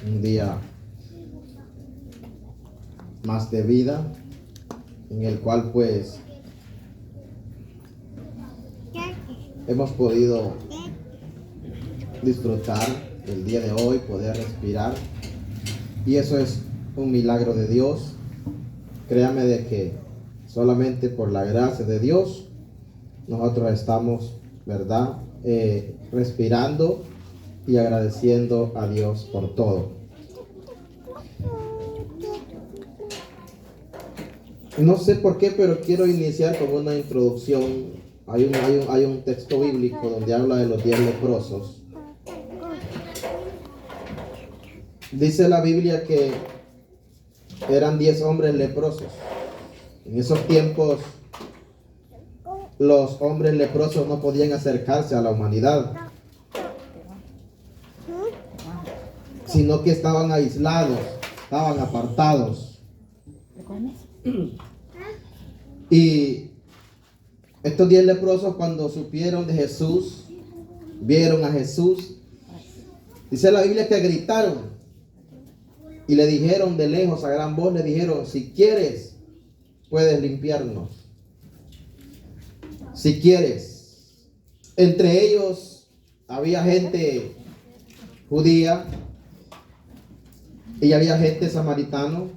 un día más de vida, en el cual pues hemos podido disfrutar el día de hoy, poder respirar, y eso es un milagro de Dios. Créame de que solamente por la gracia de Dios nosotros estamos, ¿verdad? Respirando y agradeciendo a Dios por todo. No sé por qué, pero quiero iniciar con una introducción. Hay un texto bíblico donde habla de los 10 leprosos. Dice la Biblia que eran 10 hombres leprosos. En esos tiempos los hombres leprosos no podían acercarse a la humanidad, sino que estaban aislados, estaban apartados. Y estos 10 leprosos, cuando supieron de Jesús, vieron a Jesús, dice la Biblia que gritaron y le dijeron de lejos a gran voz, le dijeron: si quieres, puedes limpiarnos. Si quieres. Entre ellos había gente judía y había gente samaritano,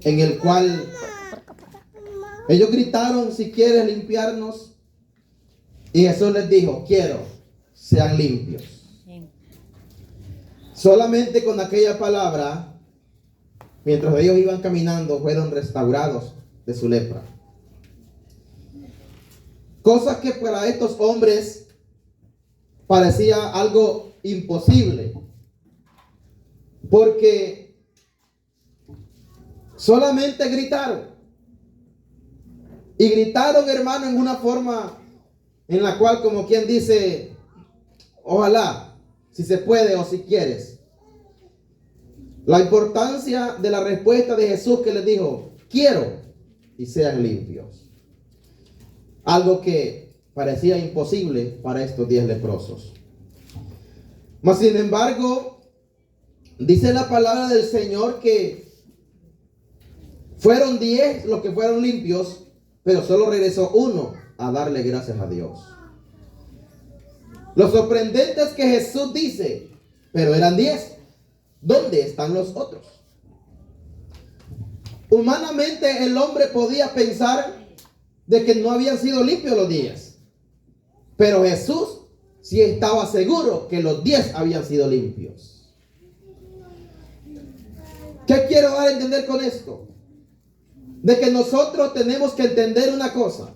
en el cual ellos gritaron: si quieres limpiarnos. Y Jesús les dijo: quiero, sean limpios. Solamente con aquella palabra, mientras ellos iban caminando, fueron restaurados de su lepra. Cosas que para estos hombres parecía algo imposible, porque solamente gritaron. Y gritaron, hermano, en una forma en la cual, como quien dice, ojalá, si se puede o si quieres. La importancia de la respuesta de Jesús, que les dijo: quiero, y sean limpios. Algo que parecía imposible para estos 10 leprosos. Mas sin embargo, dice la palabra del Señor que fueron 10 los que fueron limpios, pero solo regresó uno a darle gracias a Dios. Lo sorprendente es que Jesús dice: pero eran 10. ¿Dónde están los otros? Humanamente el hombre podía pensar de que no habían sido limpios los 10. Pero Jesús sí estaba seguro que los 10 habían sido limpios. ¿Qué quiero dar a entender con esto? De que nosotros tenemos que entender una cosa: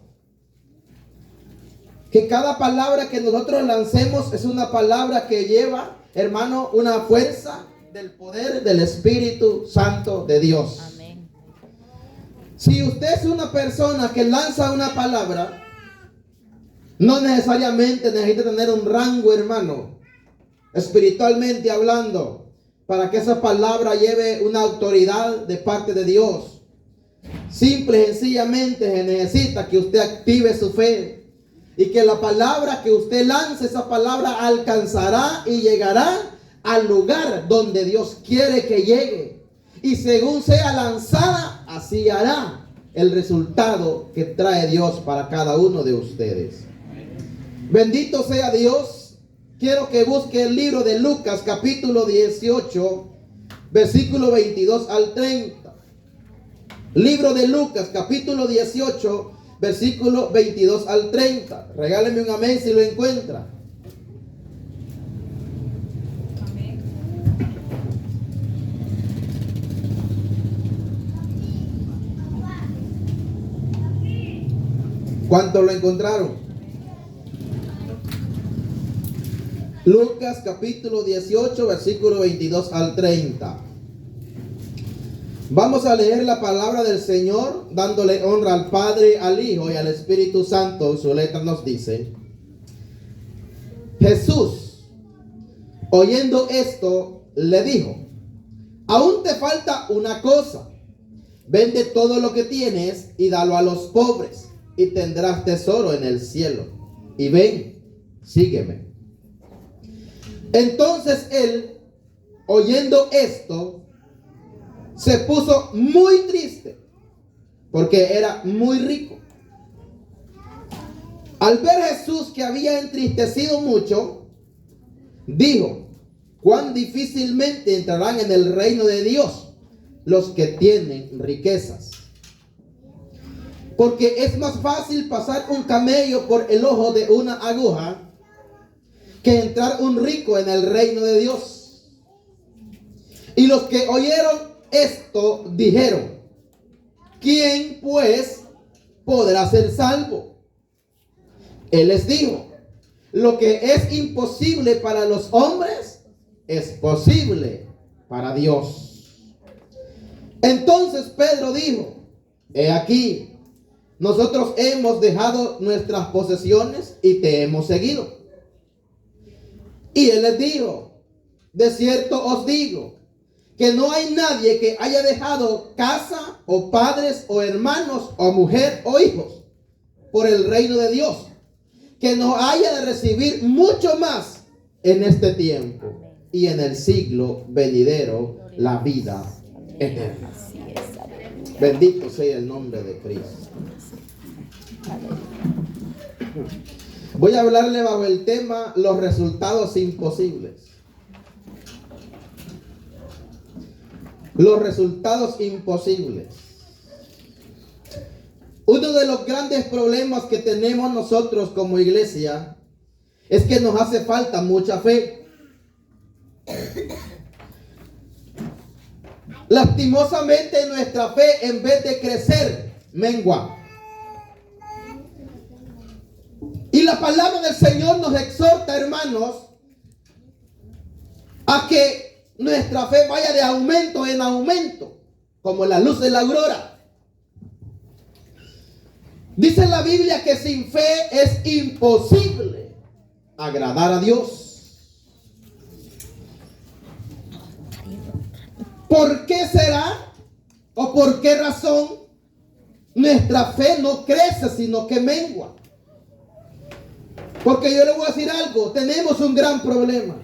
que cada palabra que nosotros lancemos es una palabra que lleva, hermano, una fuerza del poder del Espíritu Santo de Dios. Amén. Si usted es una persona que lanza una palabra, no necesariamente necesita tener un rango, hermano, espiritualmente hablando, para que esa palabra lleve una autoridad de parte de Dios. Simple y sencillamente se necesita que usted active su fe, y que la palabra que usted lance, esa palabra alcanzará y llegará al lugar donde Dios quiere que llegue. Y según sea lanzada, así hará el resultado que trae Dios para cada uno de ustedes. Bendito sea Dios. Quiero que busque el libro de Lucas, capítulo 18, versículo 22 al 30. Libro de Lucas, capítulo 18, versículo 22 al 30. Regáleme un amén si lo encuentra. ¿Cuántos lo encontraron? Lucas capítulo 18, versículo 22 al 30. Vamos a leer la palabra del Señor, dándole honra al Padre, al Hijo y al Espíritu Santo. Su letra nos dice: Jesús, oyendo esto, le dijo: aún te falta una cosa. Vende todo lo que tienes y dalo a los pobres, y tendrás tesoro en el cielo. Y ven, sígueme. Entonces él, oyendo esto, se puso muy triste porque era muy rico. Al ver Jesús que había entristecido mucho, dijo: cuán difícilmente entrarán en el reino de Dios los que tienen riquezas. Porque es más fácil pasar un camello por el ojo de una aguja que entrar un rico en el reino de Dios. Y los que oyeron esto dijeron: ¿quién pues podrá ser salvo? Él les dijo: lo que es imposible para los hombres es posible para Dios. Entonces Pedro dijo: he aquí, nosotros hemos dejado nuestras posesiones y te hemos seguido. Y él les dijo: de cierto os digo, que no hay nadie que haya dejado casa, o padres, o hermanos, o mujer, o hijos, por el reino de Dios, que no haya de recibir mucho más en este tiempo y en el siglo venidero la vida eterna. Bendito sea el nombre de Cristo. Voy a hablarle bajo el tema los resultados imposibles. Los resultados imposibles. Uno de los grandes problemas que tenemos nosotros como iglesia es que nos hace falta mucha fe. Lastimosamente nuestra fe, en vez de crecer, mengua. Y la palabra del Señor nos exhorta, hermanos, a que nuestra fe vaya de aumento en aumento, como la luz de la aurora. Dice la Biblia que sin fe es imposible agradar a Dios. ¿Por qué será o por qué razón nuestra fe no crece sino que mengua? Porque yo le voy a decir algo, tenemos un gran problema.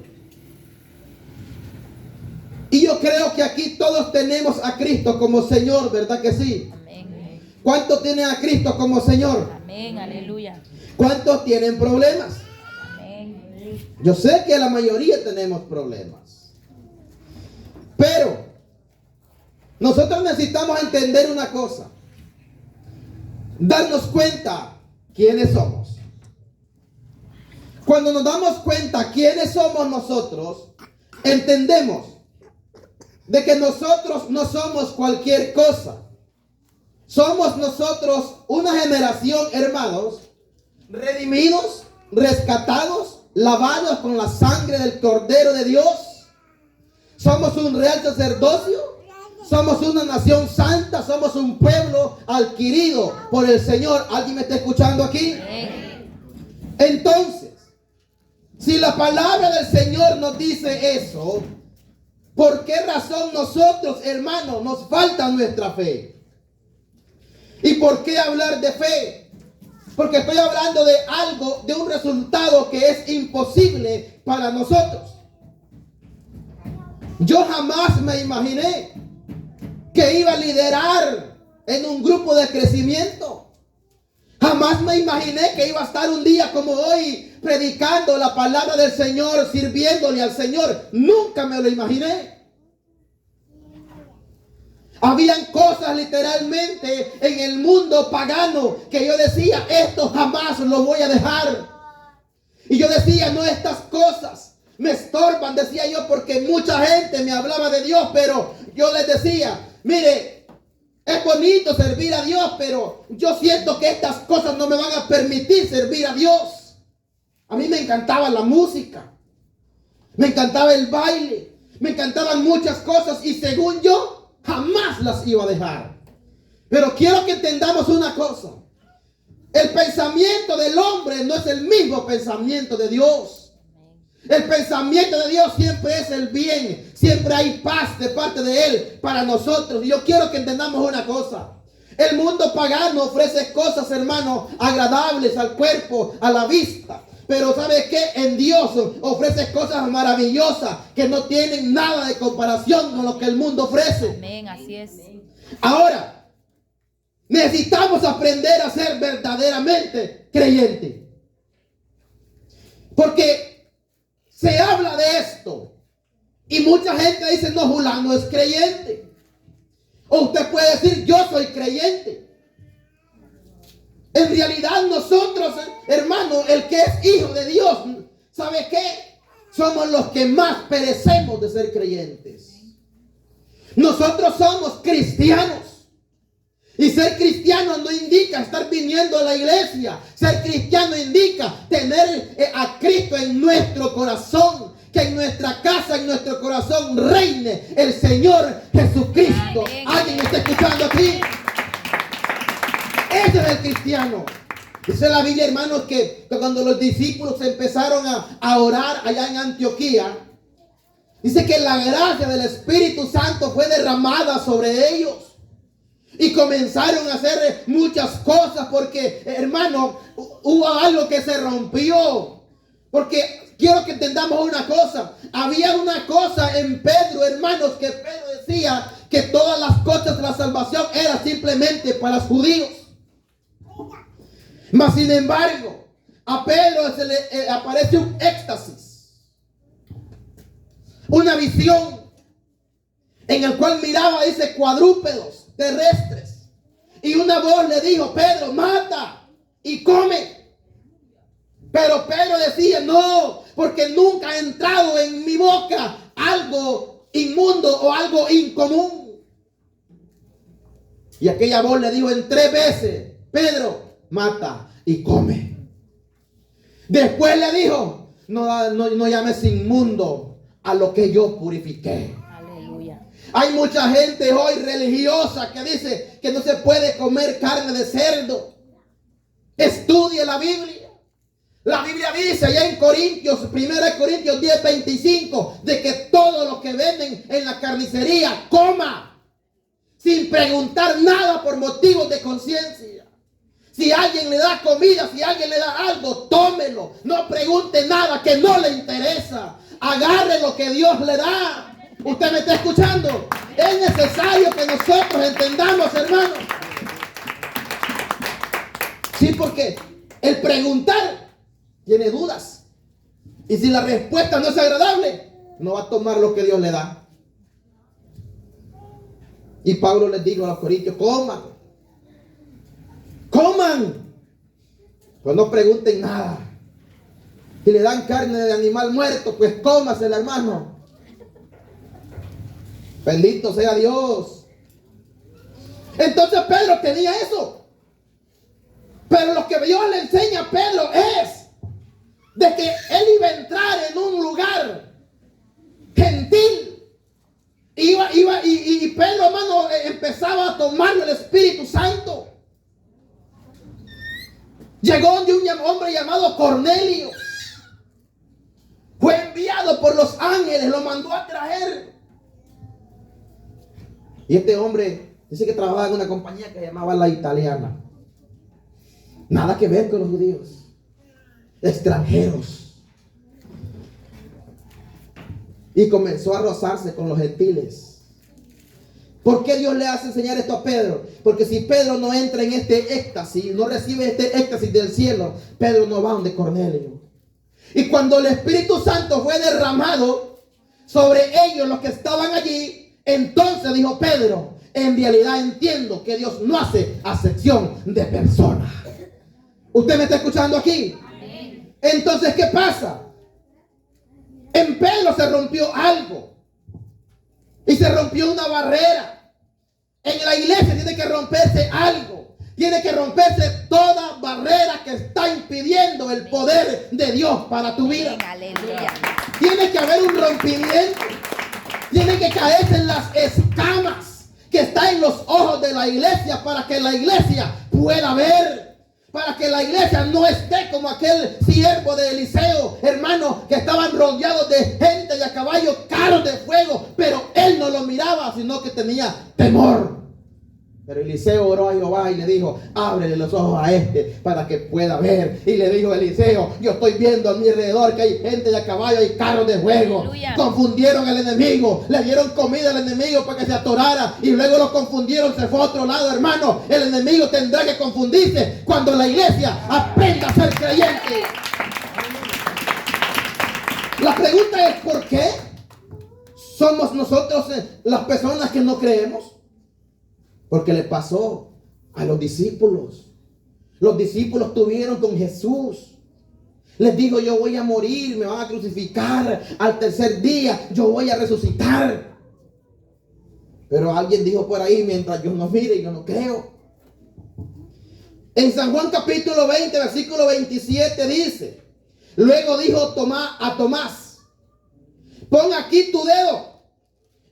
Y yo creo que aquí todos tenemos a Cristo como Señor, ¿verdad que sí? Amén. ¿Cuántos tienen a Cristo como Señor? Amén, aleluya. ¿Cuántos tienen problemas? Amén. Yo sé que la mayoría tenemos problemas. Pero nosotros necesitamos entender una cosa. Darnos cuenta quiénes somos. Cuando nos damos cuenta quiénes somos nosotros, entendemos de que nosotros no somos cualquier cosa. Somos nosotros una generación, hermanos, redimidos, rescatados, lavados con la sangre del Cordero de Dios. Somos un real sacerdocio. Somos una nación santa. Somos un pueblo adquirido por el Señor. ¿Alguien me está escuchando aquí? Entonces, si la palabra del Señor nos dice eso, ¿por qué razón nosotros, hermanos, nos falta nuestra fe? ¿Y por qué hablar de fe? Porque estoy hablando de algo, de un resultado que es imposible para nosotros. Yo jamás me imaginé que iba a liderar en un grupo de crecimiento. Jamás me imaginé que iba a estar un día como hoy predicando la palabra del Señor, sirviéndole al Señor. Nunca me lo imaginé. Habían cosas literalmente en el mundo pagano que yo decía, esto jamás lo voy a dejar. Y yo decía, no, estas cosas me estorban, decía yo, porque mucha gente me hablaba de Dios, pero yo les decía, mire, es bonito servir a Dios, pero yo siento que estas cosas no me van a permitir servir a Dios. A mí me encantaba la música, me encantaba el baile, me encantaban muchas cosas y según yo, jamás las iba a dejar. Pero quiero que entendamos una cosa. El pensamiento del hombre no es el mismo pensamiento de Dios. El pensamiento de Dios siempre es el bien. Siempre hay paz de parte de Él para nosotros. Y yo quiero que entendamos una cosa. El mundo pagano ofrece cosas, hermano, agradables al cuerpo, a la vista. Pero ¿sabe qué? En Dios ofrece cosas maravillosas que no tienen nada de comparación con lo que el mundo ofrece. Amén, así es. Ahora, necesitamos aprender a ser verdaderamente creyentes. Porque se habla de esto y mucha gente dice, no, fulano es creyente. O usted puede decir, yo soy creyente. En realidad nosotros, hermano, el que es hijo de Dios, ¿sabe qué? Somos los que más perecemos de ser creyentes. Nosotros somos cristianos. Y ser cristiano no indica estar viniendo a la iglesia. Ser cristiano indica tener a Cristo en nuestro corazón. Que en nuestra casa, en nuestro corazón reine el Señor Jesucristo. Amén. ¿Alguien me está escuchando aquí? Ese es el cristiano. Dice la Biblia, hermanos, que cuando los discípulos empezaron a orar allá en Antioquía, dice que la gracia del Espíritu Santo fue derramada sobre ellos. Y comenzaron a hacer muchas cosas porque, hermano, hubo algo que se rompió. Porque quiero que entendamos una cosa. Había una cosa en Pedro, hermanos, que Pedro decía que todas las cosas de la salvación eran simplemente para los judíos. Mas sin embargo, a Pedro se le aparece un éxtasis, una visión en el cual miraba, dice, cuadrúpedos terrestres, y una voz le dijo, Pedro, mata y come. Pero Pedro decía, no, porque nunca ha entrado en mi boca algo inmundo o algo incomún. Y aquella voz le dijo en 3 veces, Pedro, mata y come. Después le dijo, no llames inmundo a lo que yo purifiqué. Aleluya. Hay mucha gente hoy religiosa que dice que no se puede comer carne de cerdo. Estudie la Biblia. La Biblia dice allá en Corintios, 1 Corintios 10:25, de que todo lo que venden en la carnicería coma, sin preguntar nada por motivos de conciencia. Si alguien le da comida, si alguien le da algo, tómelo. No pregunte nada que no le interesa. Agarre lo que Dios le da. ¿Usted me está escuchando? Es necesario que nosotros entendamos, hermano. Sí, porque el preguntar tiene dudas. Y si la respuesta no es agradable, no va a tomar lo que Dios le da. Y Pablo les dijo a los corintios, coman. Coman. Pues no pregunten nada. Si le dan carne de animal muerto, pues cómasela, hermano. Bendito sea Dios. Entonces Pedro tenía eso. Pero lo que Dios le enseña a Pedro es de que él iba a entrar en un lugar gentil. Y Pedro, hermano, empezaba a tomarlo el Espíritu Santo. Llegó de un hombre llamado Cornelio. Fue enviado por los ángeles, lo mandó a traer. Y este hombre dice que trabajaba en una compañía que llamaba La Italiana. Nada que ver con los judíos. Extranjeros. Y comenzó a rozarse con los gentiles. ¿Por qué Dios le hace enseñar esto a Pedro? Porque si Pedro no entra en este éxtasis, no recibe este éxtasis del cielo, Pedro no va donde Cornelio. Y cuando el Espíritu Santo fue derramado sobre ellos, los que estaban allí, entonces dijo Pedro, en realidad entiendo que Dios no hace acepción de personas. ¿Usted me está escuchando aquí? Amén. Entonces, ¿qué pasa? En Pedro se rompió algo. Y se rompió una barrera. En la iglesia tiene que romperse algo. Tiene que romperse toda barrera que está impidiendo el poder de Dios para tu vida. Aleluya. Tiene que haber un rompimiento. Tiene que caerse en las escamas que están en los ojos de la iglesia para que la iglesia pueda ver. Para que la iglesia no esté como aquel siervo de Eliseo, hermano, que estaban rodeados de gente y a caballos carros de fuego, pero él no lo miraba, sino que tenía temor. Pero Eliseo oró a Jehová y le dijo, ábrele los ojos a este para que pueda ver. Y le dijo Eliseo, yo estoy viendo a mi alrededor que hay gente de a caballo, hay carros de fuego. Aleluya. Confundieron al enemigo, le dieron comida al enemigo para que se atorara y luego lo confundieron, se fue a otro lado, hermano. El enemigo tendrá que confundirse cuando la iglesia aprenda a ser creyente. La pregunta es, ¿por qué somos nosotros las personas que no creemos? Porque le pasó a los discípulos. Los discípulos estuvieron con Jesús. Les dijo, yo voy a morir, me van a crucificar. Al tercer día yo voy a resucitar. Pero alguien dijo por ahí, mientras yo no mire, yo no creo. En San Juan capítulo 20, versículo 27 dice, luego dijo a Tomás, pon aquí tu dedo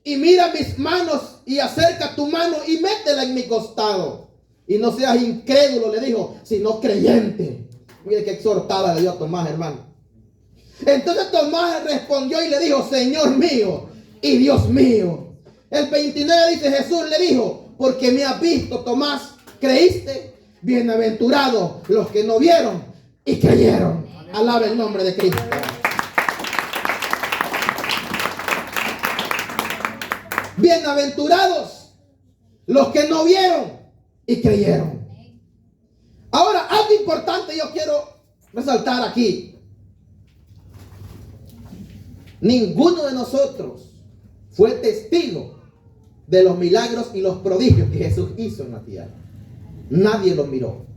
y mira mis manos y acerca tu mano y métela en mi costado. Y no seas incrédulo, le dijo, sino creyente. Mire qué exhortada le dio a Tomás, hermano. Entonces Tomás respondió y le dijo, Señor mío y Dios mío. El 29 dice, Jesús le dijo, porque me has visto, Tomás, ¿creíste? Bienaventurados los que no vieron y creyeron. Alabe el nombre de Cristo. Bienaventurados los que no vieron y creyeron. Ahora, algo importante yo quiero resaltar aquí. Ninguno de nosotros fue testigo de los milagros y los prodigios que Jesús hizo en la tierra. Nadie lo miró.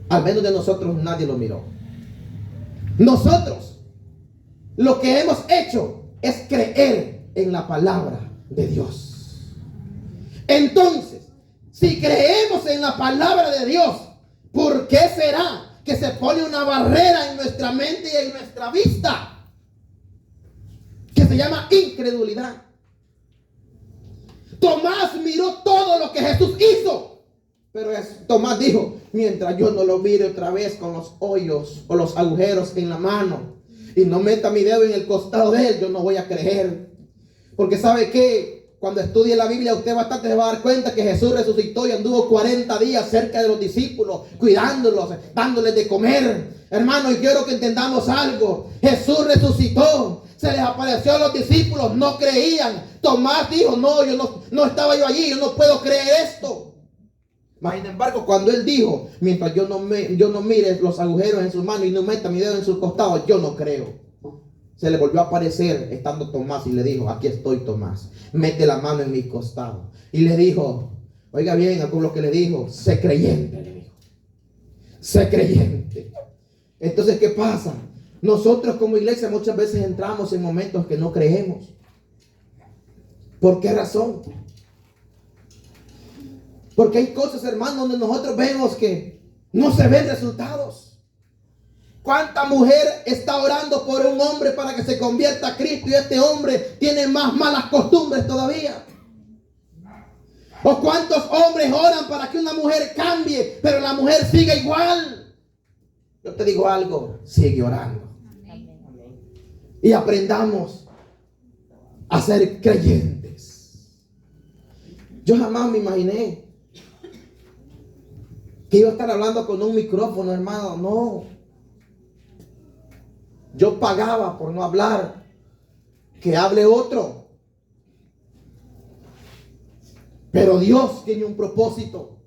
Al menos de nosotros nadie lo miró. Nosotros lo que hemos hecho es creer en la palabra de Dios. Entonces, si creemos en la palabra de Dios, ¿por qué será que se pone una barrera en nuestra mente y en nuestra vista? Que se llama incredulidad. Tomás miró todo lo que Jesús hizo, pero Tomás dijo, mientras yo no lo mire otra vez con los hoyos o los agujeros en la mano y no meta mi dedo en el costado de él, yo no voy a creer. Porque sabe que cuando estudie la Biblia usted bastante se va a dar cuenta que Jesús resucitó y anduvo 40 días cerca de los discípulos, cuidándolos, dándoles de comer. Hermano, y quiero que entendamos algo. Jesús resucitó, se les apareció a los discípulos, no creían. Tomás dijo, no, no estaba yo allí, yo no puedo creer esto. Mas sin embargo, cuando él dijo, mientras yo no mire los agujeros en sus manos y no meta mi dedo en sus costados, yo no creo. Se le volvió a aparecer estando Tomás y le dijo, aquí estoy, Tomás, mete la mano en mi costado. Y le dijo, oiga bien, a todo lo que le dijo, sé creyente, le dijo, sé creyente. Entonces, ¿qué pasa? Nosotros como iglesia muchas veces entramos en momentos que no creemos. ¿Por qué razón? Porque hay cosas, hermano, donde nosotros vemos que no se ven resultados. ¿Cuánta mujer está orando por un hombre para que se convierta a Cristo y este hombre tiene más malas costumbres todavía? ¿O cuántos hombres oran para que una mujer cambie, pero la mujer sigue igual? Yo te digo algo, sigue orando. Y aprendamos a ser creyentes. Yo jamás me imaginé que iba a estar hablando con un micrófono, hermano. No. Yo pagaba por no hablar. Que hable otro. Pero Dios tiene un propósito.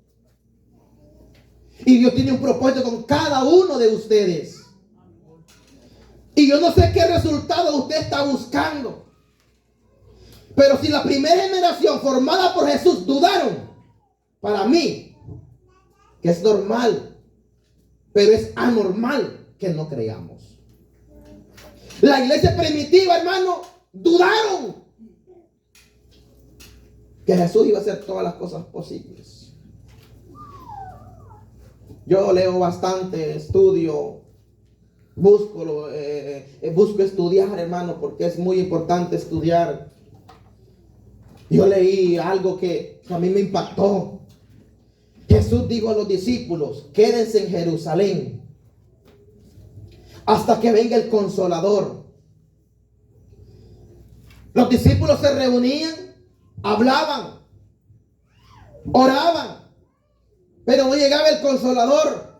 Y Dios tiene un propósito con cada uno de ustedes. Y yo no sé qué resultado usted está buscando. Pero si la primera generación formada por Jesús dudaron, para mí, que es normal, pero es anormal que no creamos. La iglesia primitiva, hermano, dudaron que Jesús iba a hacer todas las cosas posibles. Yo leo bastante, estudio, busco estudiar, hermano, porque es muy importante estudiar. Yo leí algo que a mí me impactó. Jesús dijo a los discípulos, quédense en Jerusalén hasta que venga el Consolador. Los discípulos se reunían, hablaban, oraban, pero no llegaba el Consolador.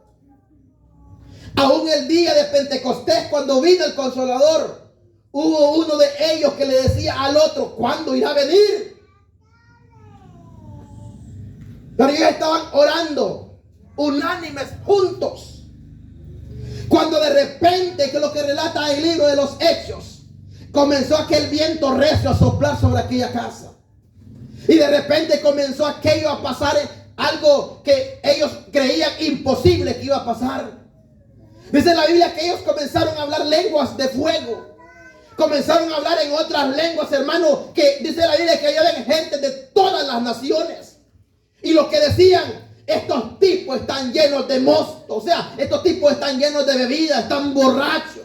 Aún el día de Pentecostés, cuando vino el Consolador, hubo uno de ellos que le decía al otro: ¿cuándo irá a venir? Pero ellos estaban orando, unánimes, juntos, cuando de repente, que es lo que relata el libro de los Hechos, comenzó aquel viento recio a soplar sobre aquella casa. Y de repente comenzó aquello a pasar, algo que ellos creían imposible que iba a pasar. Dice la Biblia que ellos comenzaron a hablar lenguas de fuego. Comenzaron a hablar en otras lenguas, hermano, que dice la Biblia que había gente de todas las naciones. Y lo que decían: estos tipos están llenos de mosto. O sea, estos tipos están llenos de bebida, están borrachos.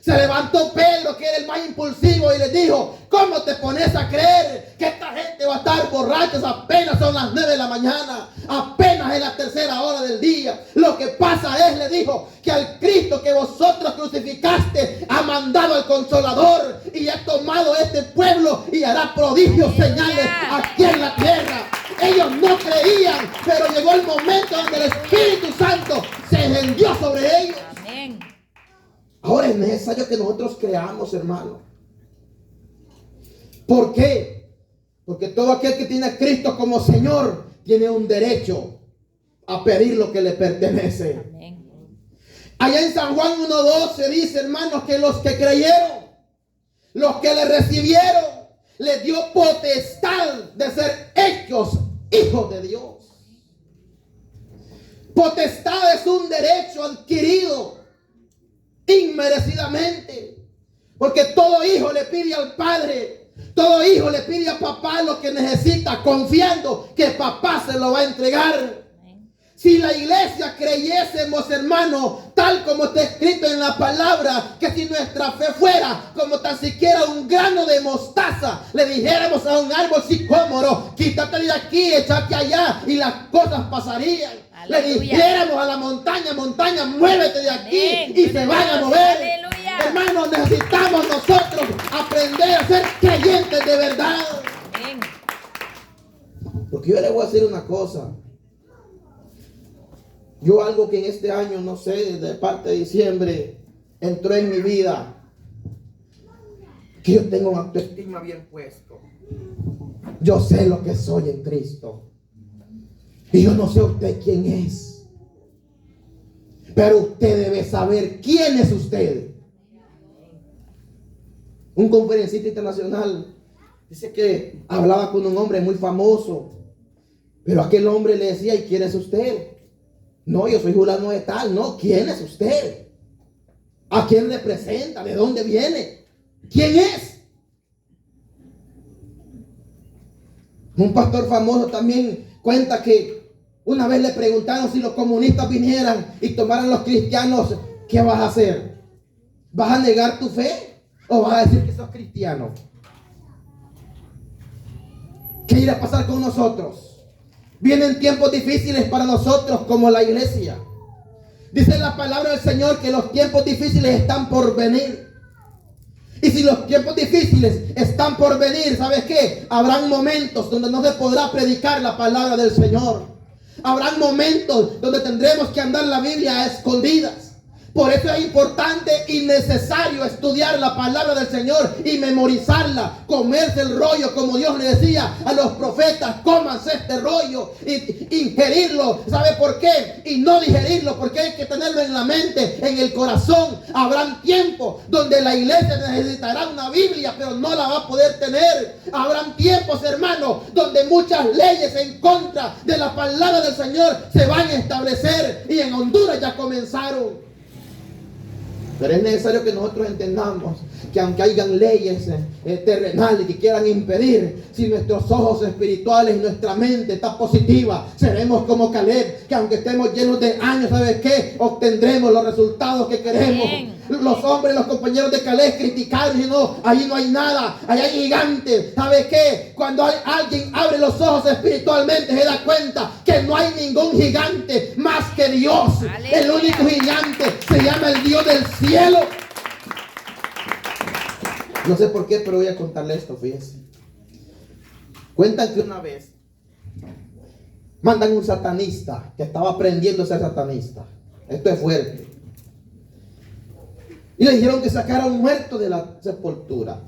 Se levantó Pedro, que era el más impulsivo, y les dijo: ¿cómo te pones a creer que esta gente va a estar borrachos? Apenas son las 9 de la mañana, apenas es la tercera hora del día. Lo que pasa es, le dijo, que al Cristo que vosotros crucificaste ha mandado al Consolador y ha tomado este pueblo y hará prodigios, señales aquí en la tierra. Ellos no creían, pero llegó el momento donde el Espíritu Santo se encendió sobre ellos. Amén. Ahora es necesario que nosotros creamos, hermano. ¿Por qué? Porque todo aquel que tiene a Cristo como Señor tiene un derecho a pedir lo que le pertenece. Amén. Allá en San Juan 1:12 dice, hermanos, que los que creyeron, los que le recibieron, les dio potestad de ser hechos hijos de Dios. Potestad es un derecho adquirido inmerecidamente, porque todo hijo le pide al padre, todo hijo le pide a papá lo que necesita, confiando que papá se lo va a entregar. Si la iglesia creyésemos, hermano, tal como está escrito en la palabra, que si nuestra fe fuera como tan siquiera un grano de mostaza, le dijéramos a un árbol sicómoro: quítate de aquí, échate allá, y las cosas pasarían. Aleluya. Le dijéramos a la montaña: montaña, muévete de aquí. Amén. Y se van a mover. Aleluya. Hermanos, necesitamos nosotros aprender a ser creyentes de verdad. Amén. Porque yo le voy a decir una cosa. Yo, algo que en este año, no sé, de parte de diciembre, entró en mi vida, que yo tengo una autoestima bien puesto. Yo sé lo que soy en Cristo. Y yo no sé usted quién es, pero usted debe saber quién es usted. Un conferencista internacional dice que hablaba con un hombre muy famoso, pero aquel hombre le decía: ¿y quién es usted? No, yo soy fulano de tal. No, ¿quién es usted? ¿A quién representa? ¿De dónde viene? ¿Quién es? Un pastor famoso también cuenta que una vez le preguntaron: si los comunistas vinieran y tomaran los cristianos, ¿qué vas a hacer? ¿Vas a negar tu fe o vas a decir que sos cristiano? ¿Qué irá a pasar con nosotros? Vienen tiempos difíciles para nosotros como la iglesia. Dice la palabra del Señor que los tiempos difíciles están por venir. Y si los tiempos difíciles están por venir, ¿sabes qué? Habrán momentos donde no se podrá predicar la palabra del Señor. Habrán momentos donde tendremos que andar la Biblia a escondidas. Por eso es importante y necesario estudiar la palabra del Señor y memorizarla, comerse el rollo, como Dios le decía a los profetas: cómanse este rollo, y ingerirlo. ¿Sabe por qué? Y no digerirlo, porque hay que tenerlo en la mente, en el corazón. Habrán tiempos donde la iglesia necesitará una Biblia, pero no la va a poder tener. Habrán tiempos, hermanos, donde muchas leyes en contra de la palabra del Señor se van a establecer, y en Honduras ya comenzaron. Pero es necesario que nosotros entendamos que aunque hayan leyes terrenales que quieran impedir, si nuestros ojos espirituales y nuestra mente está positiva, seremos como Caleb, que aunque estemos llenos de años, ¿sabes qué? Obtendremos los resultados que queremos. Bien. Los hombres, los compañeros de Caleb criticaron y no, ahí no hay nada, ahí hay gigantes. ¿Sabes qué? Cuando alguien abre los ojos espiritualmente, se da cuenta que no hay ningún gigante más que Dios. Aleluya. El único gigante se llama el Dios del cielo. No sé por qué, pero voy a contarle esto, fíjense. Cuentan que una vez mandan un satanista que estaba aprendiendo a ser satanista. Esto es fuerte. Y le dijeron que sacara un muerto de la sepultura.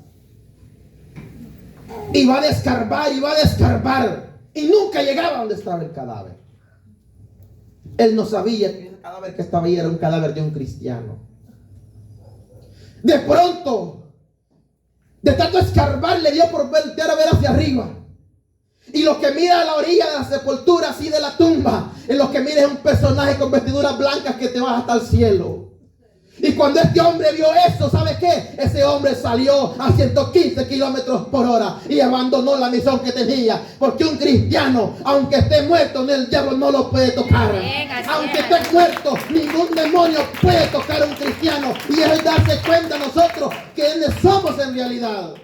Y va a descarbar. Y nunca llegaba donde estaba el cadáver. Él no sabía que el cadáver que estaba ahí era un cadáver de un cristiano. De pronto, de tanto escarbar, le dio por voltear a ver hacia arriba. Y lo que mira a la orilla de la sepultura, así de la tumba, en lo que mira es un personaje con vestiduras blancas que te va hasta el cielo. Y cuando este hombre vio eso, ¿sabe qué? Ese hombre salió a 115 kilómetros por hora y abandonó la misión que tenía. Porque un cristiano, aunque esté muerto, el diablo no lo puede tocar. Aunque esté muerto, ningún demonio puede tocar a un cristiano. Y es darse cuenta nosotros quiénes somos en realidad.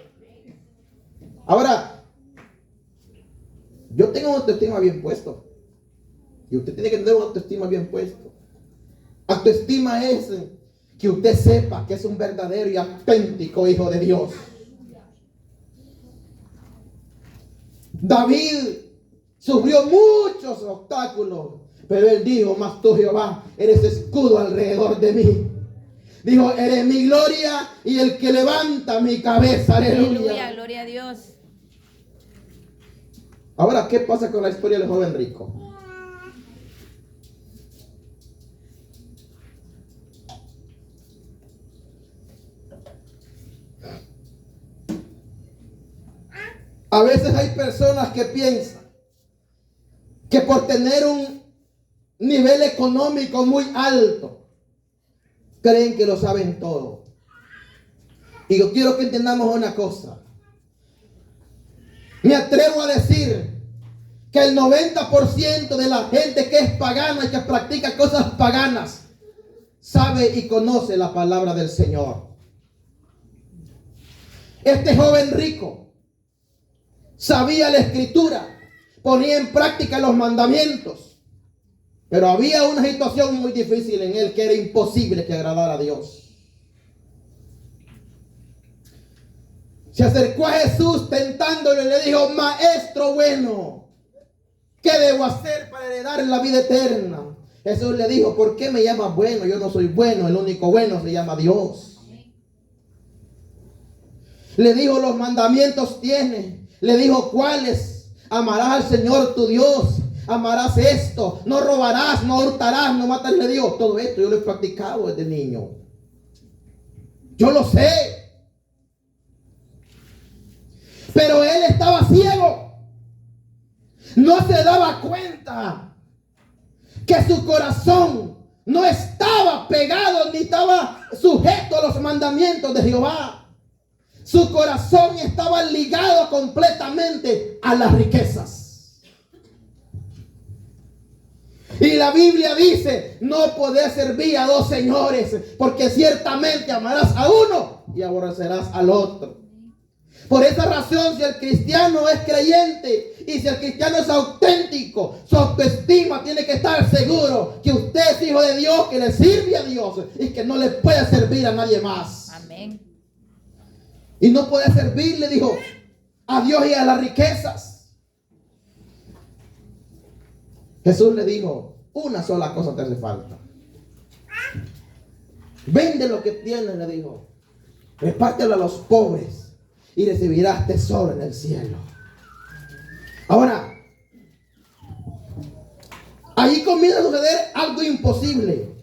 Ahora, yo tengo una autoestima bien puesto. Y usted tiene que tener una autoestima bien puesto. Autoestima es que usted sepa que es un verdadero y auténtico hijo de Dios. David sufrió muchos obstáculos, pero él dijo: mas tú, Jehová, eres escudo alrededor de mí. Dijo: eres mi gloria y el que levanta mi cabeza. Aleluya. Aleluya, gloria a Dios. Ahora, ¿qué pasa con la historia del joven rico? A veces hay personas que piensan que por tener un nivel económico muy alto, creen que lo saben todo. Y yo quiero que entendamos una cosa. Me atrevo a decir que el 90% de la gente que es pagana y que practica cosas paganas sabe y conoce la palabra del Señor. Este joven rico sabía la escritura, ponía en práctica los mandamientos, pero había una situación muy difícil en él, que era imposible que agradara a Dios. Se acercó a Jesús tentándole y le dijo: maestro bueno, ¿qué debo hacer para heredar la vida eterna? Jesús le dijo: ¿por qué me llamas bueno? Yo no soy bueno, el único bueno se llama Dios. Le dijo: los mandamientos tienes. Le dijo: ¿cuáles? Amarás al Señor tu Dios, amarás esto, no robarás, no hurtarás, no matarás. Le dijo: todo esto yo lo he practicado desde niño, yo lo sé. Pero él estaba ciego, no se daba cuenta que su corazón no estaba pegado ni estaba sujeto a los mandamientos de Jehová. Su corazón estaba ligado completamente a las riquezas. Y la Biblia dice: no podés servir a dos señores, porque ciertamente amarás a uno y aborrecerás al otro. Por esa razón, si el cristiano es creyente y si el cristiano es auténtico, su autoestima tiene que estar seguro que usted es hijo de Dios, que le sirve a Dios y que no le puede servir a nadie más. Amén. Y no puede servir, le dijo, a Dios y a las riquezas. Jesús le dijo: una sola cosa te hace falta. Vende lo que tienes, le dijo, repártelo a los pobres y recibirás tesoro en el cielo. Ahora, ahí comienza a suceder algo imposible,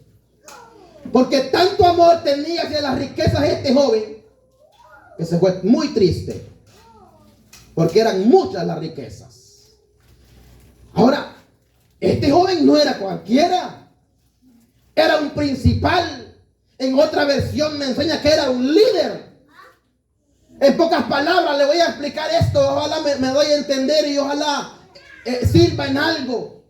porque tanto amor tenía hacia las riquezas este joven, que se fue muy triste, porque eran muchas las riquezas. Ahora, este joven no era cualquiera, era un principal. En otra versión me enseña que era un líder. En pocas palabras le voy a explicar esto, ojalá me doy a entender y ojalá sirva en algo.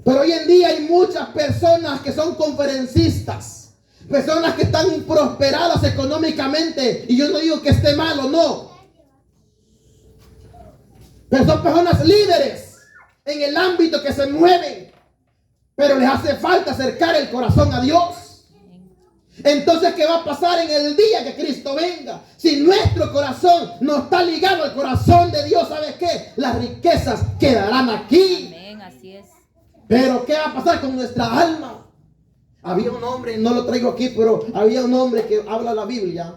Pero hoy en día hay muchas personas que son conferencistas, personas que están prosperadas económicamente, y yo no digo que esté malo, no, pero son personas líderes en el ámbito que se mueven, pero les hace falta acercar el corazón a Dios. Entonces, ¿qué va a pasar en el día que Cristo venga? Si nuestro corazón no está ligado al corazón de Dios, ¿sabes qué? Las riquezas quedarán aquí. Amén, Pero ¿qué va a pasar con nuestra alma? Había un hombre, no lo traigo aquí, pero había un hombre que habla la Biblia,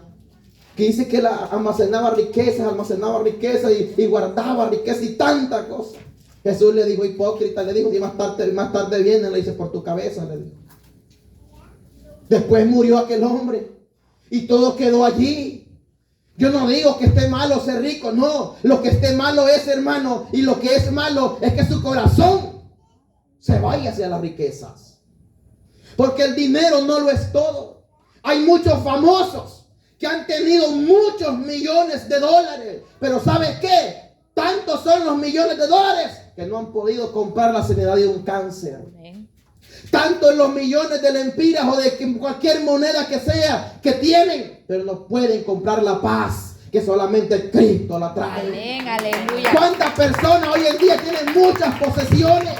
que dice que él almacenaba riquezas y guardaba riqueza y tanta cosa. Jesús le dijo, hipócrita, le dijo, y más tarde viene, le dice, por tu cabeza, le dijo. Después murió aquel hombre y todo quedó allí. Yo no digo que esté malo ser rico, no. Lo que esté malo es, hermano, y lo que es malo es que su corazón se vaya hacia las riquezas. Porque el dinero no lo es todo. Hay muchos famosos que han tenido muchos millones de dólares. Pero ¿sabe qué? Tantos son los millones de dólares que no han podido comprar la sanidad de un cáncer. Amén. Tanto en los millones de lempiras o de cualquier moneda que sea que tienen, pero no pueden comprar la paz que solamente Cristo la trae. Amén, aleluya. ¿Cuántas personas hoy en día tienen muchas posesiones,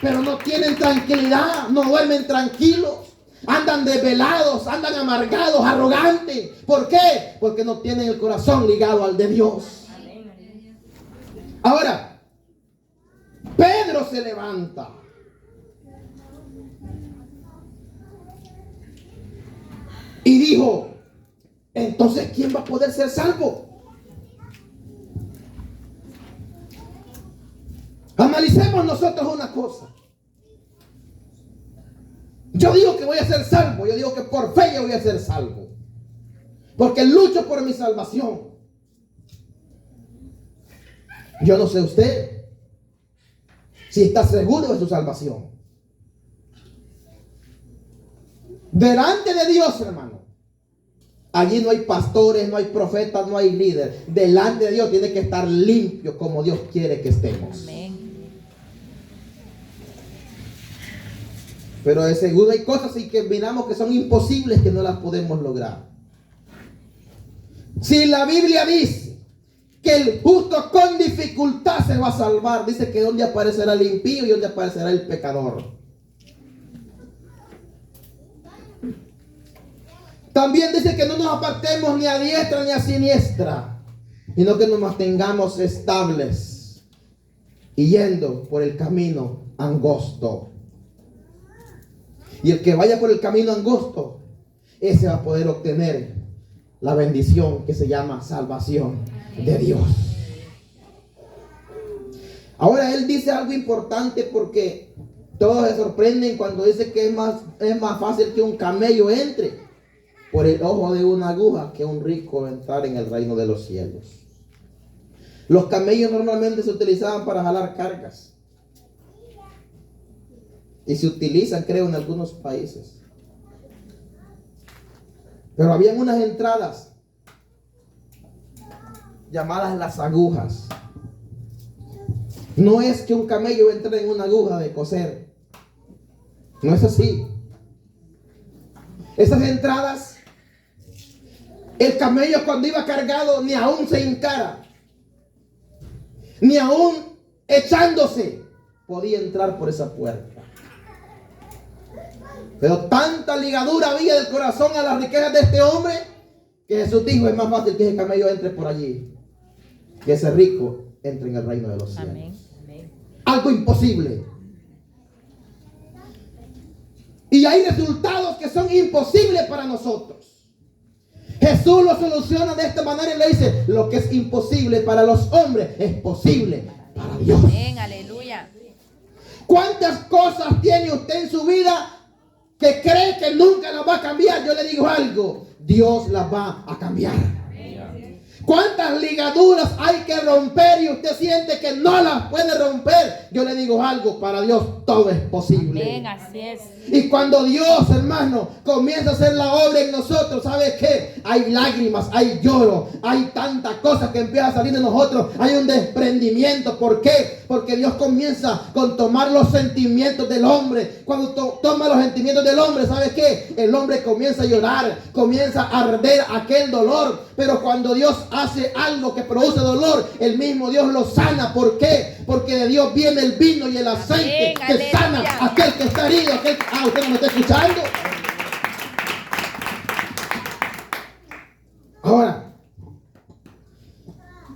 pero no tienen tranquilidad, no duermen tranquilos? Andan desvelados, andan amargados, arrogantes. ¿Por qué? Porque no tienen el corazón ligado al de Dios. Ahora, Pedro se levanta. Y dijo, entonces, ¿quién va a poder ser salvo? Analicemos nosotros una cosa. Yo digo que voy a ser salvo. Yo digo que por fe yo voy a ser salvo. Porque lucho por mi salvación. Yo no sé usted si está seguro de su salvación. Delante de Dios, hermano. Allí no hay pastores, no hay profetas, no hay líderes. Delante de Dios tiene que estar limpio como Dios quiere que estemos. Amén. Pero de seguro hay cosas y que miramos que son imposibles, que no las podemos lograr. Si la Biblia dice que el justo con dificultad se va a salvar, dice que donde aparecerá el impío y donde aparecerá el pecador. También dice que no nos apartemos ni a diestra ni a siniestra, sino que nos mantengamos estables y yendo por el camino angosto. Y el que vaya por el camino angosto, ese va a poder obtener la bendición que se llama salvación de Dios. Ahora él dice algo importante, porque todos se sorprenden cuando dice que es más fácil que un camello entre por el ojo de una aguja que un rico entrar en el reino de los cielos. Los camellos normalmente se utilizaban para jalar cargas. Y se utilizan, creo, en algunos países. Pero habían unas entradas llamadas las agujas. No es que un camello entre en una aguja de coser. No es así. Esas entradas, el camello cuando iba cargado ni aún se hincara, ni aún echándose podía entrar por esa puerta. Pero tanta ligadura había del corazón a las riquezas de este hombre, que Jesús dijo, es más fácil que ese camello entre por allí, que ese rico entre en el reino de los cielos. Amén. Amén. Algo imposible. Y hay resultados que son imposibles para nosotros. Jesús lo soluciona de esta manera y le dice, lo que es imposible para los hombres es posible para Dios. Amén, aleluya. ¿Cuántas cosas tiene usted en su vida que cree que nunca las va a cambiar? Yo le digo algo, Dios las va a cambiar. ¿Cuántas ligaduras hay que romper y usted siente que no las puede romper? Yo le digo algo, para Dios todo es posible. Amén, así es. Y cuando Dios, hermano, comienza a hacer la obra en nosotros, ¿sabe qué? Hay lágrimas, hay lloro, hay tantas cosas que empiezan a salir de nosotros. Hay un desprendimiento. ¿Por qué? Porque Dios comienza con tomar los sentimientos del hombre. Cuando toma los sentimientos del hombre, ¿sabe qué? El hombre comienza a llorar, comienza a arder aquel dolor. Pero cuando Dios hace algo que produce dolor, el mismo Dios lo sana. ¿Por qué? Porque de Dios viene el vino y el aceite. Amén, que sana aleluya. aquel que está herido, aquel que... usted no me está escuchando. Ahora,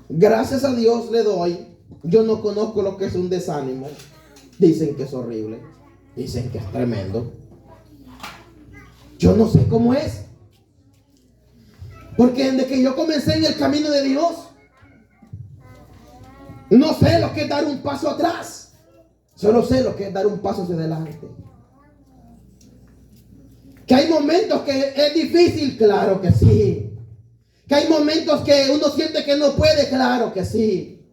gracias a Dios le doy. Yo no conozco lo que es un desánimo. Dicen que es horrible. Dicen que es tremendo. Yo no sé cómo es. Porque desde que yo comencé en el camino de Dios, no sé lo que es dar un paso atrás. Solo sé lo que es dar un paso hacia adelante. Que hay momentos que es difícil, claro que sí. Que hay momentos que uno siente que no puede, claro que sí.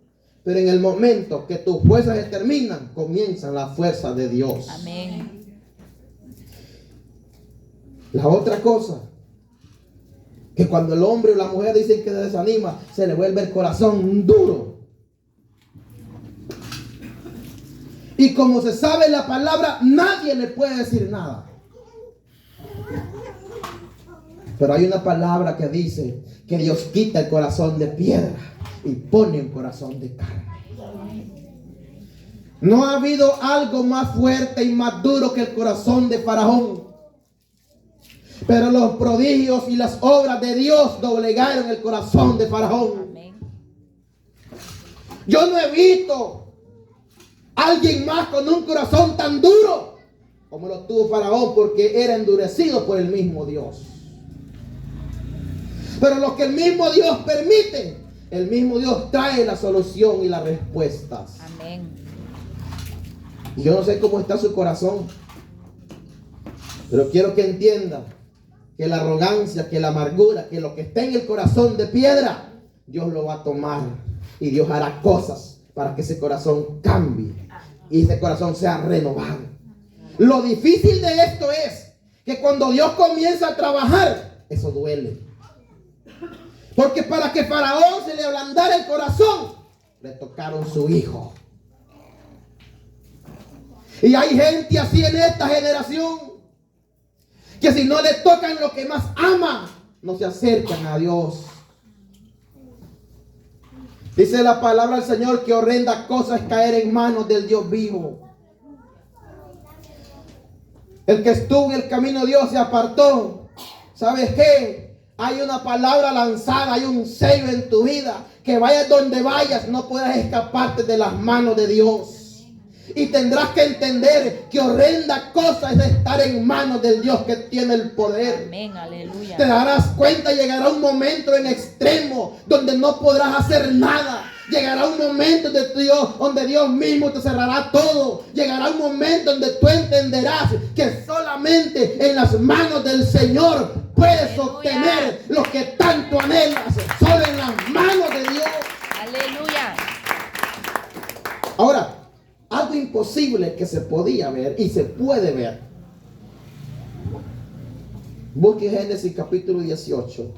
Pero en el momento que tus fuerzas se terminan, comienzan las fuerzas de Dios. Amén. La otra cosa, que cuando el hombre o la mujer dicen que se desanima, se le vuelve el corazón duro. Y como se sabe la palabra, nadie le puede decir nada. Pero hay una palabra que dice que Dios quita el corazón de piedra y pone un corazón de carne. No ha habido algo más fuerte y más duro que el corazón de Faraón. Pero los prodigios y las obras de Dios doblegaron el corazón de Faraón. Amén. Yo no he visto a alguien más con un corazón tan duro como lo tuvo Faraón, porque era endurecido por el mismo Dios. Pero lo que el mismo Dios permite, el mismo Dios trae la solución y las respuestas. Amén. Y yo no sé cómo está su corazón, pero quiero que entienda que la arrogancia, que la amargura, que lo que está en el corazón de piedra, Dios lo va a tomar y Dios hará cosas para que ese corazón cambie y ese corazón sea renovado. Lo difícil de esto es que cuando Dios comienza a trabajar, eso duele. Porque para que Faraón se le ablandara el corazón, le tocaron su hijo. Y hay gente así en esta generación, que si no le tocan lo que más ama, no se acercan a Dios. Dice la palabra del Señor que horrenda cosa es caer en manos del Dios vivo. El que estuvo en el camino de Dios se apartó. ¿Sabes qué? Hay una palabra lanzada, hay un sello en tu vida, que vayas donde vayas, no puedas escaparte de las manos de Dios. Y tendrás que entender que horrenda cosa es estar en manos del Dios que tiene el poder. Amén, aleluya. Te darás cuenta, llegará un momento en extremo donde no podrás hacer nada. Llegará un momento donde Dios mismo te cerrará todo. Llegará un momento donde tú entenderás que solamente en las manos del Señor puedes obtener lo que tanto anhelas. Solo en las manos de Dios. Aleluya. Ahora, algo imposible que se podía ver y se puede ver. Busque Génesis capítulo 18.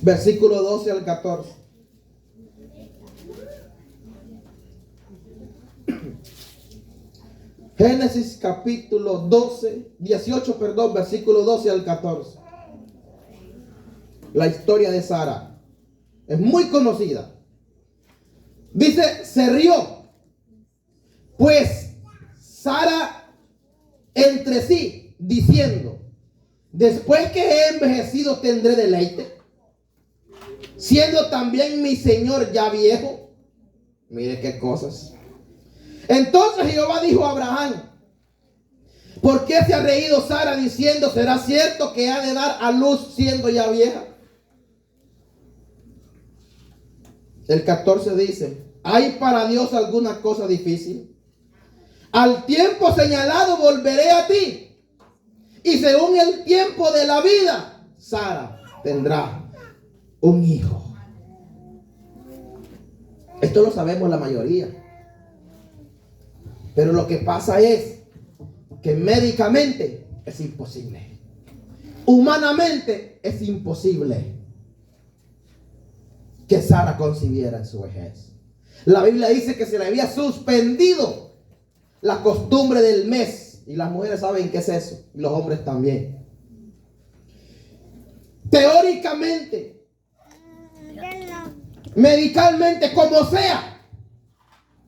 Versículo 12 al 14. Génesis capítulo 18, versículo 12 al 14. La historia de Sara es muy conocida. Dice, se rió, pues Sara entre sí, diciendo, después que he envejecido tendré deleite, siendo también mi señor ya viejo. Mire qué cosas. Entonces Jehová dijo a Abraham, ¿por qué se ha reído Sara diciendo, será cierto que ha de dar a luz siendo ya vieja? El 14 dice, ¿hay para Dios alguna cosa difícil? Al tiempo señalado volveré a ti, y según el tiempo de la vida, Sara tendrá un hijo. Esto lo sabemos la mayoría. Pero lo que pasa es que médicamente es imposible. Humanamente es imposible que Sara concibiera en su vejez. La Biblia dice que se le había suspendido la costumbre del mes. Y las mujeres saben qué es eso. Y los hombres también. Teóricamente, medicalmente, como sea,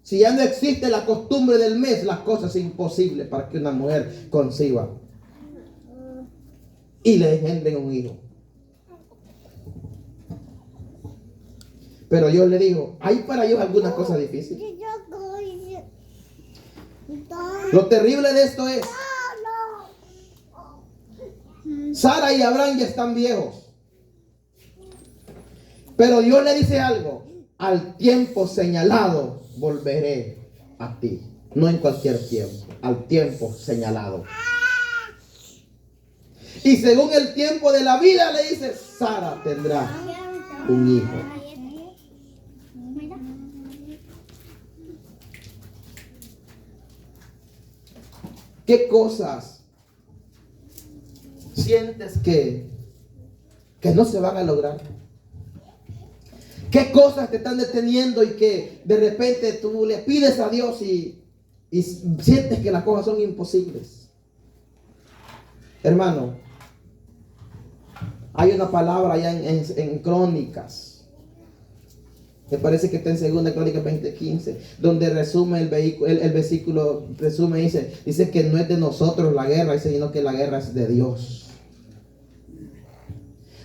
si ya no existe la costumbre del mes, las cosas son imposibles para que una mujer conciba. y le engendren un hijo. Pero Dios le dijo, ¿hay para ellos alguna cosa difícil? Lo terrible de esto es, Sara y Abraham ya están viejos. Pero Dios le dice algo, al tiempo señalado volveré a ti. No en cualquier tiempo, al tiempo señalado. Y según el tiempo de la vida le dice, Sara tendrá un hijo. ¿Qué cosas sientes que no se van a lograr? ¿Qué cosas te están deteniendo y que de repente tú le pides a Dios y sientes que las cosas son imposibles? Hermano, hay una palabra allá en Crónicas. Me parece que está en 2 Crónicas 20:15, donde resume el versículo, resume, dice que no es de nosotros la guerra, sino que la guerra es de Dios.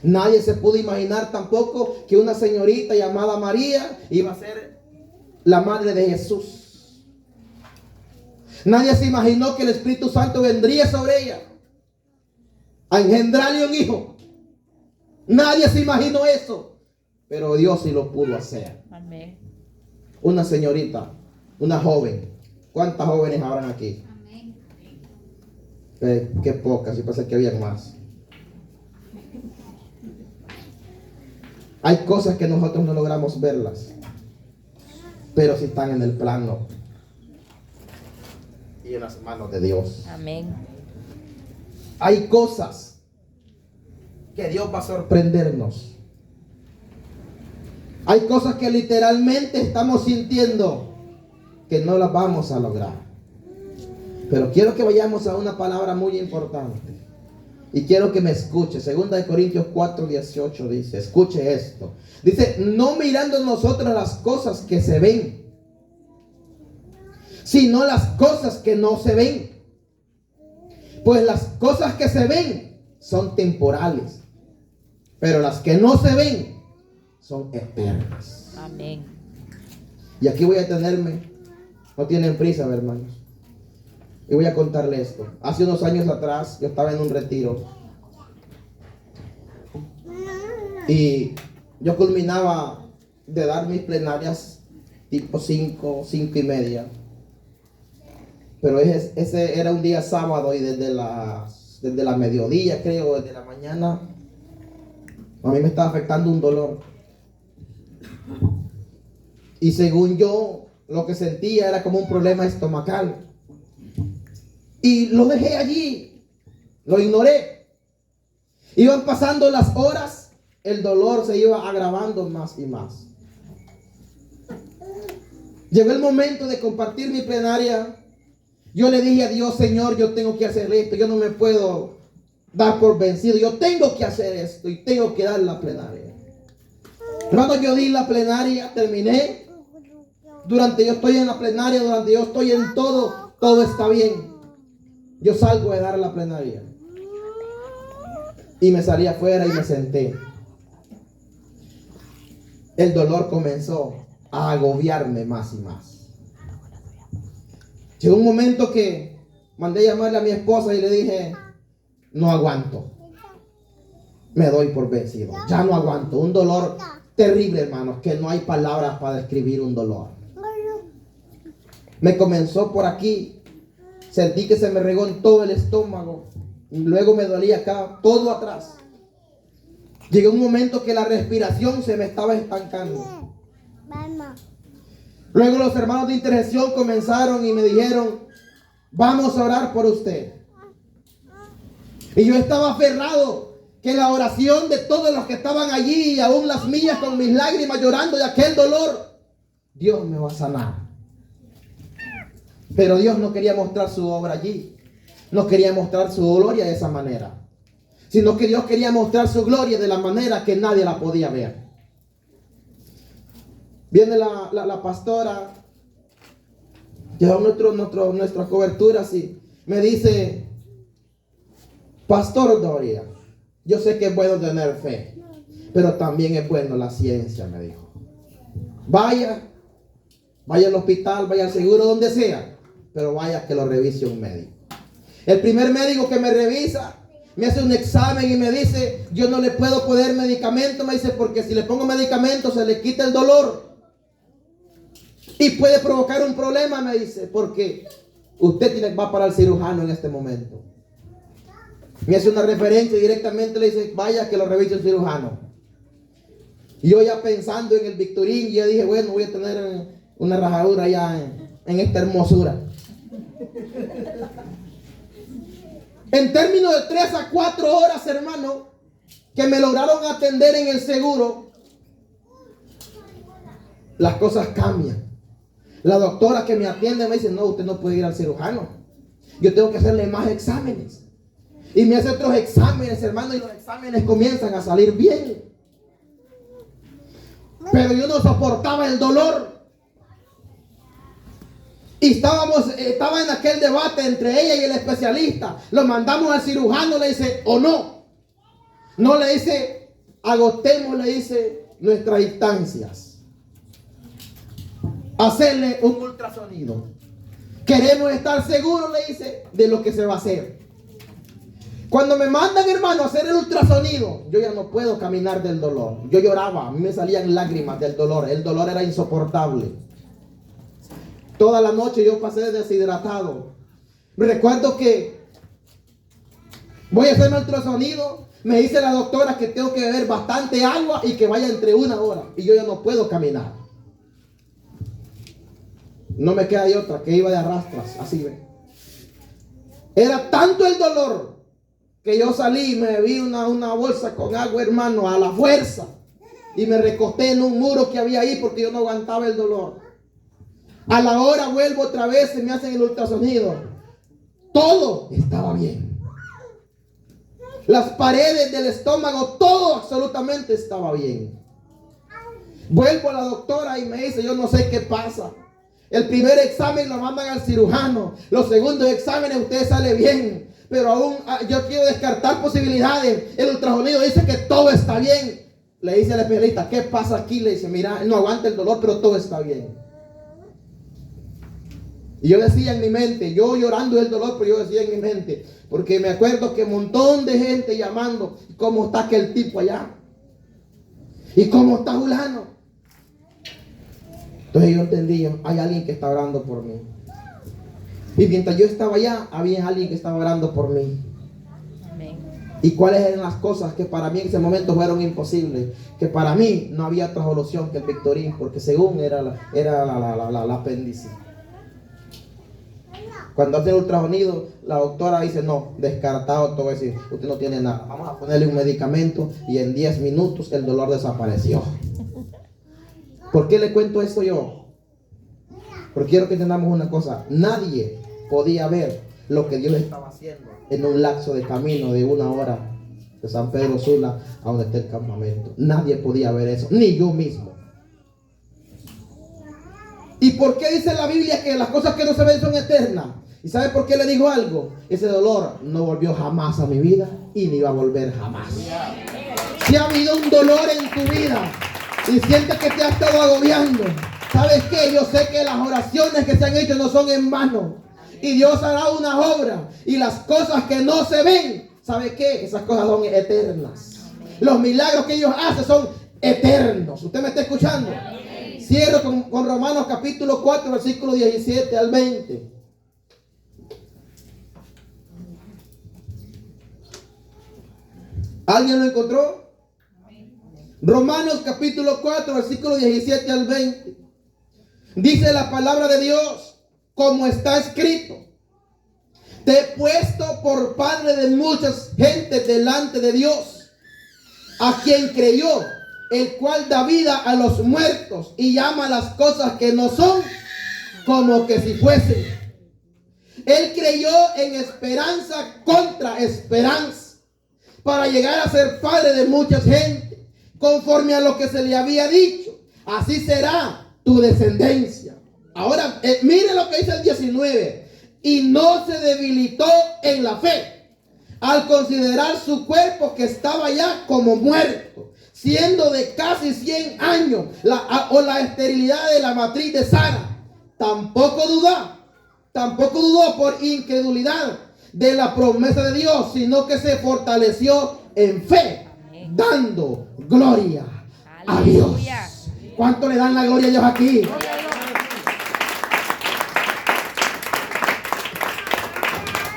Nadie se pudo imaginar tampoco que una señorita llamada María iba a ser la madre de Jesús. Nadie se imaginó que el Espíritu Santo vendría sobre ella a engendrarle un hijo. Nadie se imaginó eso. Pero Dios sí lo pudo hacer. Amén. Una señorita, una joven. ¿Cuántas jóvenes habrán aquí? Amén. Qué pocas, y parece que habían más. Hay cosas que nosotros no logramos verlas, pero sí están en el plano y en las manos de Dios. Amén. Hay cosas que Dios va a sorprendernos. Hay cosas que literalmente estamos sintiendo que no las vamos a lograr. Pero quiero que vayamos a una palabra muy importante. Y quiero que me escuche. 2 Corintios 4:18 dice, escuche esto. Dice, no mirando nosotros las cosas que se ven, sino las cosas que no se ven. Pues las cosas que se ven son temporales, pero las que no se ven son eternas. Amén. Y aquí voy a detenerme. No tienen prisa, hermanos. Y voy a contarle esto. Hace unos años atrás, yo estaba en un retiro. Y yo culminaba de dar mis plenarias tipo 5:30. Pero ese era un día sábado y desde la mediodía, creo, desde la mañana, a mí me estaba afectando un dolor. Y según yo, lo que sentía era como un problema estomacal. Y lo dejé allí, lo ignoré. Iban pasando las horas, el dolor se iba agravando más y más. Llegó el momento de compartir mi plenaria. Yo le dije a Dios, Señor, yo tengo que hacer esto, yo no me puedo dar por vencido, yo tengo que hacer esto y tengo que dar la plenaria. Hermano, yo di la plenaria, terminé. Durante yo estoy en la plenaria, durante yo estoy en todo está bien. Yo salgo de dar la plenaria. Y me salí afuera y me senté. El dolor comenzó a agobiarme más y más. Llegó un momento que mandé llamarle a mi esposa y le dije, no aguanto. Me doy por vencido. Ya no aguanto. Un dolor terrible, hermanos, que no hay palabras para describir un dolor. Me comenzó por aquí. Sentí que se me regó en todo el estómago. Y luego me dolía acá, todo atrás. Llegó un momento que la respiración se me estaba estancando. Luego los hermanos de intercesión comenzaron y me dijeron, vamos a orar por usted. Y yo estaba aferrado que la oración de todos los que estaban allí, y aún las mías con mis lágrimas llorando de aquel dolor, Dios me va a sanar. Pero Dios no quería mostrar su obra allí. No quería mostrar su gloria de esa manera. Sino que Dios quería mostrar su gloria de la manera que nadie la podía ver. Viene la pastora, lleva nuestra cobertura así. Me dice, Pastor Doria, yo sé que es bueno tener fe, pero también es bueno la ciencia, me dijo. Vaya al hospital, vaya al seguro, donde sea, pero vaya que lo revise un médico. El primer médico que me revisa, me hace un examen y me dice, yo no le puedo poner medicamento, me dice, porque si le pongo medicamento se le quita el dolor y puede provocar un problema, me dice, porque usted va para el cirujano en este momento. Me hace una referencia y directamente le dice, vaya que lo revise el cirujano. Y yo ya pensando en el Victorín, ya dije, bueno, voy a tener una rajadura ya en esta hermosura. En términos de 3 a 4 horas, hermano, que me lograron atender en el seguro, las cosas cambian. La doctora que me atiende me dice, no, usted no puede ir al cirujano. Yo tengo que hacerle más exámenes. Y me hace otros exámenes, hermano, y los exámenes comienzan a salir bien. Pero yo no soportaba el dolor. Y estaba en aquel debate entre ella y el especialista. Lo mandamos al cirujano, le dice, o no. No le dice, agotemos, le dice, nuestras instancias. Hacerle un ultrasonido. Queremos estar seguros, le dice, de lo que se va a hacer. Cuando me mandan, hermano, a hacer el ultrasonido, yo ya no puedo caminar del dolor. Yo lloraba, a mí me salían lágrimas del dolor. El dolor era insoportable. Toda la noche yo pasé deshidratado. Me recuerdo que voy a hacerme el ultrasonido. Me dice la doctora que tengo que beber bastante agua y que vaya entre 1 hora. Y yo ya no puedo caminar. No me queda de otra, que iba de arrastras. Así ve. Era tanto el dolor que yo salí y me bebí una bolsa con agua, hermano, a la fuerza. Y me recosté en un muro que había ahí porque yo no aguantaba el dolor. A la hora vuelvo otra vez y me hacen el ultrasonido. Todo estaba bien. Las paredes del estómago, todo absolutamente estaba bien. Vuelvo a la doctora y me dice, yo no sé qué pasa. El primer examen lo mandan al cirujano. Los segundos exámenes usted sale bien. Pero aún yo quiero descartar posibilidades. El ultrasonido dice que todo está bien. Le dice al especialista, ¿qué pasa aquí? Le dice, mira, no aguanta el dolor, pero todo está bien. Y yo decía en mi mente, yo llorando del dolor, pero yo decía en mi mente, porque me acuerdo que un montón de gente llamando, ¿cómo está aquel tipo allá? ¿Y cómo está fulano? Entonces yo entendí, hay alguien que está orando por mí. Y mientras yo estaba allá, había alguien que estaba orando por mí. Amén. ¿Y cuáles eran las cosas que para mí en ese momento fueron imposibles? Que para mí no había otra solución que el Victorín, porque según era la apéndice. Cuando hace el ultrasonido, la doctora dice, no, descartado todo eso. Usted no tiene nada. Vamos a ponerle un medicamento y en 10 minutos el dolor desapareció. ¿Por qué le cuento esto yo? Porque quiero que entendamos una cosa. Nadie podía ver lo que Dios estaba haciendo en un lapso de camino de 1 hora de San Pedro Sula a donde está el campamento. Nadie podía ver eso, ni yo mismo. ¿Y por qué dice la Biblia que las cosas que no se ven son eternas? ¿Y sabe por qué le digo algo? Ese dolor no volvió jamás a mi vida y ni va a volver jamás. Si ha habido un dolor en tu vida y sientes que te ha estado agobiando, ¿sabes qué? Yo sé que las oraciones que se han hecho no son en vano. Y Dios hará una obra. Y las cosas que no se ven, ¿sabe qué? Esas cosas son eternas. Los milagros que Dios hace son eternos. ¿Usted me está escuchando? Cierro con Romanos capítulo 4, versículo 17 al 20. ¿Alguien lo encontró? Romanos capítulo 4, versículo 17 al 20. Dice la palabra de Dios, como está escrito: te he puesto por padre de muchas gentes delante de Dios, a quien creyó, el cual da vida a los muertos y llama las cosas que no son como que si fuesen. Él creyó en esperanza contra esperanza, para llegar a ser padre de mucha gente, conforme a lo que se le había dicho, así será tu descendencia. Ahora, mire lo que dice el 19. Y no se debilitó en la fe, al considerar su cuerpo que estaba ya como muerto, siendo de casi 100 años, la esterilidad de la matriz de Sara, tampoco dudó por incredulidad de la promesa de Dios, sino que se fortaleció en fe, dando gloria a Dios. Aleluya. ¿Cuánto le dan la gloria a Dios aquí?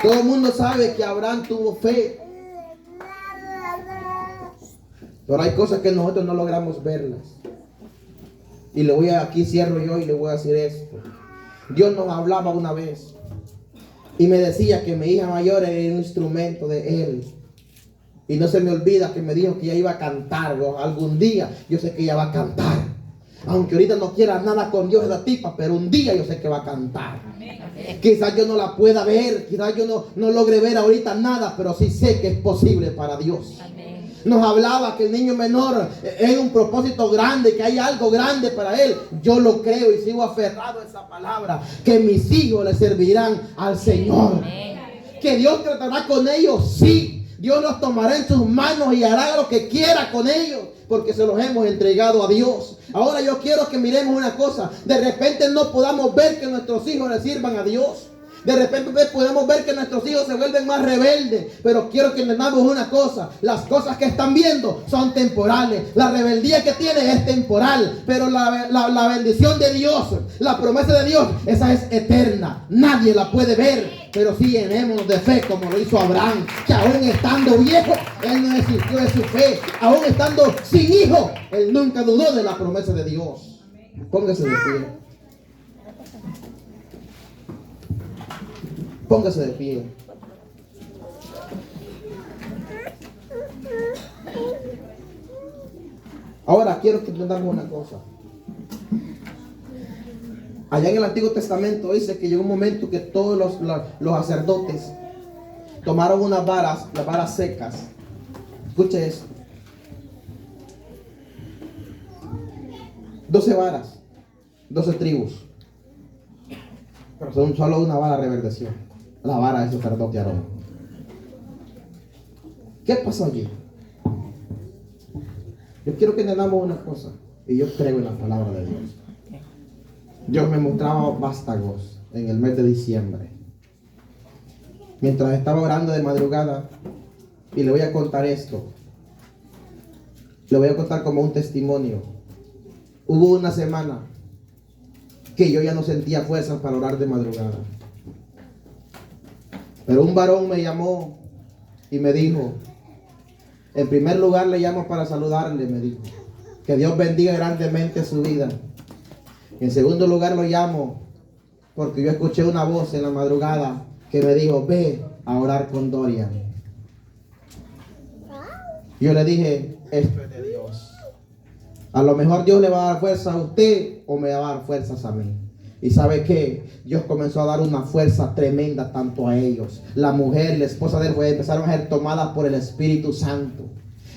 Todo el mundo sabe que Abraham tuvo fe. Pero hay cosas que nosotros no logramos verlas. Y aquí cierro yo y le voy a decir esto. Dios nos hablaba una vez y me decía que mi hija mayor era un instrumento de Él. Y no se me olvida que me dijo que ella iba a cantar. Algún día yo sé que ella va a cantar. Aunque ahorita no quiera nada con Dios esa tipa, pero un día yo sé que va a cantar. Quizás yo no la pueda ver, quizás yo no logre ver ahorita nada, pero sí sé que es posible para Dios. Amén. Nos hablaba que el niño menor es un propósito grande, que hay algo grande para él. Yo lo creo y sigo aferrado a esa palabra, que mis hijos le servirán al Señor. Amén. Que Dios tratará con ellos, sí. Dios los tomará en sus manos y hará lo que quiera con ellos, porque se los hemos entregado a Dios. Ahora yo quiero que miremos una cosa. De repente no podamos ver que nuestros hijos le sirvan a Dios. De repente podemos ver que nuestros hijos se vuelven más rebeldes. Pero quiero que entendamos una cosa. Las cosas que están viendo son temporales. La rebeldía que tiene es temporal. Pero la bendición de Dios, la promesa de Dios, esa es eterna. Nadie la puede ver. Pero sí llenémonos de fe como lo hizo Abraham. Que aún estando viejo, él no desistió de su fe. Aún estando sin hijo, él nunca dudó de la promesa de Dios. Póngase de pie. Póngase de pie. Ahora quiero que entendamos una cosa. Allá en el Antiguo Testamento dice que llegó un momento que todos los sacerdotes tomaron unas varas, las varas secas. Escuche eso. 12 varas, 12 tribus. Pero son solo una vara reverdeció. La vara del sacerdote Aarón. ¿Qué pasó allí? Yo quiero que entendamos una cosa. Y yo creo en la palabra de Dios. Dios me mostraba vástagos en el mes de diciembre. Mientras estaba orando de madrugada. Y le voy a contar esto. Le voy a contar como un testimonio. Hubo una semana que yo ya no sentía fuerzas para orar de madrugada. Pero un varón me llamó y me dijo, en primer lugar le llamo para saludarle, me dijo, que Dios bendiga grandemente su vida. En segundo lugar lo llamo porque yo escuché una voz en la madrugada que me dijo, ve a orar con Dorian. Yo le dije, esto es de Dios. A lo mejor Dios le va a dar fuerza a usted o me va a dar fuerzas a mí. Y ¿sabe qué? Dios comenzó a dar una fuerza tremenda tanto a ellos. La mujer y la esposa de él empezaron a ser tomadas por el Espíritu Santo.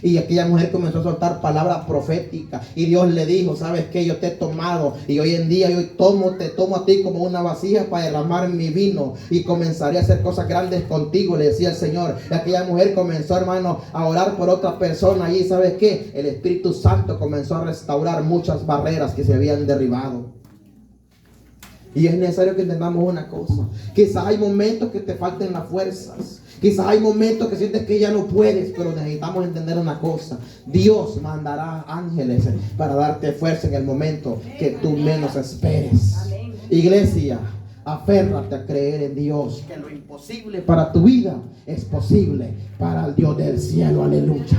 Y aquella mujer comenzó a soltar palabras proféticas. Y Dios le dijo, ¿sabes qué? Yo te he tomado. Y hoy en día yo te tomo a ti como una vasija para derramar mi vino. Y comenzaré a hacer cosas grandes contigo, le decía el Señor. Y aquella mujer comenzó, hermano, a orar por otra persona. Y ¿sabes qué? El Espíritu Santo comenzó a restaurar muchas barreras que se habían derribado. Y es necesario que entendamos una cosa. Quizás hay momentos que te falten las fuerzas. Quizás hay momentos que sientes que ya no puedes. Pero necesitamos entender una cosa. Dios mandará ángeles para darte fuerza en el momento que tú menos esperes. Iglesia, aférrate a creer en Dios. Que lo imposible para tu vida es posible para el Dios del cielo. Aleluya.